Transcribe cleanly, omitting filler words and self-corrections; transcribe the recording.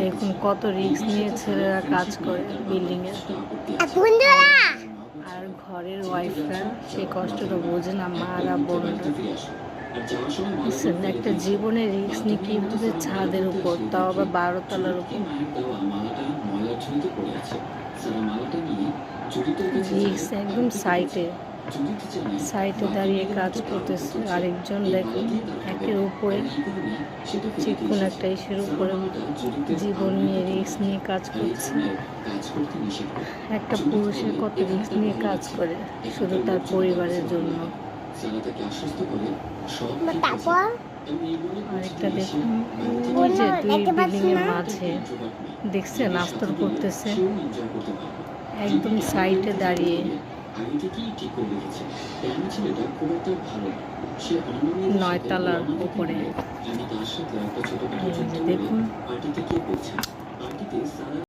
দেখুন কত রিস্ক নিয়ে ছেলেরা কাজ করে বিল্ডিং এ, আর ঘরের ওয়াইফরা সেই কষ্টটা বোঝে না, মারা বোনরা। একটা জীবনের রিস্ক নিয়ে কীভাবে ছাদের উপর, তাও আবার 12 তলার উপর, রিস্ক একদম সাইটে দাঁড়িয়ে কাজ করতেছে। আরেকজন দেখুন একের উপরে চিকন একটা ইসের উপরে জীবন নিয়ে রিস্ক নিয়ে কাজ করছে। একটা পুরুষের কত রিস্ক নিয়ে কাজ করে শুধু তার পরিবারের জন্য। আরেকটা দেখুন ওই যে 2 বিল্ডিং এর মাঝে দেখছেন আস্তর করতেছে, একদম সাইডে দাঁড়িয়ে। 9 তলার উপরে দেখুন।